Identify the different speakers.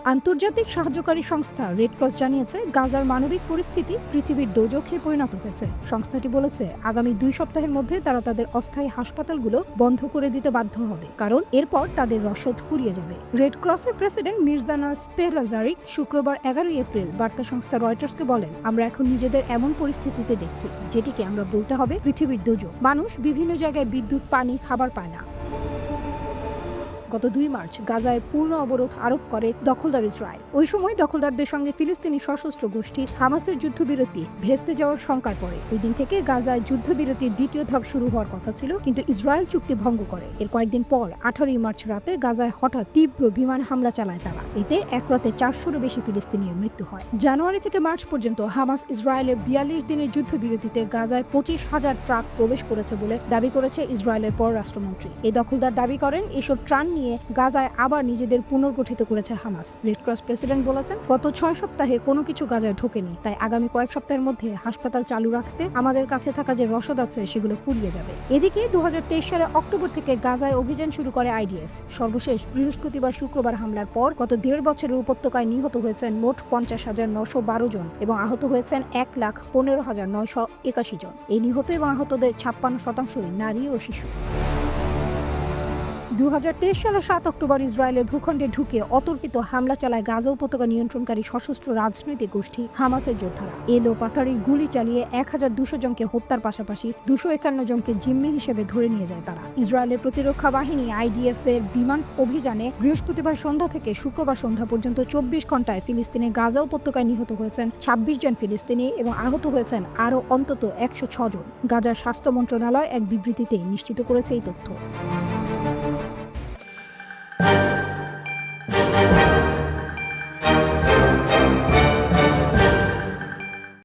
Speaker 1: আন্তর্জাতিক সাহায্যকারী সংস্থা রেড ক্রস জানিয়েছে গাজার মানবিক পরিস্থিতি পৃথিবীর দোজখে পরিণত হয়েছে। সংস্থাটি বলেছে আগামী 2 সপ্তাহের মধ্যে তারা তাদের অস্থায়ী হাসপাতালগুলো বন্ধ করে দিতে বাধ্য হবে, কারণ এরপর তাদের রসদ ফুরিয়ে যাবে। রেড ক্রসের প্রেসিডেন্ট মির্জানা স্পেলাজারিক শুক্রবার 11 এপ্রিল বার্তা সংস্থা রয়টার্সকে বলেন, আমরা এখন নিজেদের এমন পরিস্থিতিতে দেখছি যেটিকে আমরা বলতে হবে পৃথিবীর দোজখ। মানুষ বিভিন্ন জায়গায় বিদ্যুৎ, পানি, খাবার পায় না। গত 2 মার্চ গাজায় পূর্ণ অবরোধ আরোপ করে দখলদার ইসরায়েল। ওই সময় দখলদারদের সঙ্গে ফিলিস্তিনি সশস্ত্র গোষ্ঠী হামাসের যুদ্ধবিরতি ভেস্তে যাওয়ার শঙ্কা পড়ে। ওই দিন থেকে গাজায় যুদ্ধবিরতির দ্বিতীয় ধাপ শুরু হওয়ার কথা ছিল, কিন্তু ইসরায়েল চুক্তি ভঙ্গ করে। এর কয়েকদিন পর 18 মার্চ রাতে গাজায় হঠাৎ তীব্র বিমান হামলা চালায় তারা। এতে এক রাতে 400-এরও বেশি ফিলিস্তিনির মৃত্যু হয়। জানুয়ারি থেকে মার্চ পর্যন্ত হামাস ইসরায়েলের 42 দিনের যুদ্ধবিরতিতে গাজায় 25,000 ট্রাক প্রবেশ করেছে বলে দাবি করেছে ইসরায়েলের পররাষ্ট্রমন্ত্রী। এই দখলদার দাবি করেন এসব ট্রান নিয়ে গাজায় আবার নিজেদের পুনর্গঠিত করেছে হামাস। রেড ক্রস প্রেসিডেন্ট বলেছেন, গত 6 সপ্তাহে কোনো কিছু গাজায় ঢোকেনি, তাই আগামী কয়েক সপ্তাহের মধ্যে হাসপাতাল চালু রাখতে আমাদের কাছে থাকা যে রসদ আছে সেগুলো ফুরিয়ে যাবে। এদিকে 2023 সালে অক্টোবর থেকে গাজায় অভিযান শুরু করে আইডিএফ। সর্বশেষ বৃহস্পতিবার শুক্রবার হামলার পর গত 1.5 বছরের উপত্যকায় নিহত হয়েছেন মোট 50,912 জন এবং আহত হয়েছেন 1,15,981 জন। এই নিহত এবং আহতদের 56% নারী ও শিশু। 2023 সালের 7 অক্টোবর ইসরায়েলের ভূখণ্ডে ঢুকে অতর্কিত হামলা চালায় গাজা উপত্যকা নিয়ন্ত্রণকারী সশস্ত্র রাজনৈতিক গোষ্ঠী হামাসের যোদ্ধারা। এলো পাথারি গুলি চালিয়ে 1200 জনকে হত্যার পাশাপাশি 251 জনকে জিম্মি হিসেবে ধরে নিয়ে যায় তারা। ইসরায়েলের প্রতিরক্ষা বাহিনী আইডিএফ এর বিমান অভিযানে বৃহস্পতিবার সন্ধ্যা থেকে শুক্রবার সন্ধ্যা পর্যন্ত 24 ঘন্টায় ফিলিস্তিনের গাজা উপত্যকায় নিহত হয়েছেন 26 জন ফিলিস্তিনি এবং আহত হয়েছেন আরও অন্তত 106 জন। গাজার স্বাস্থ্য মন্ত্রণালয় এক বিবৃতিতে নিশ্চিত করেছে এই তথ্য।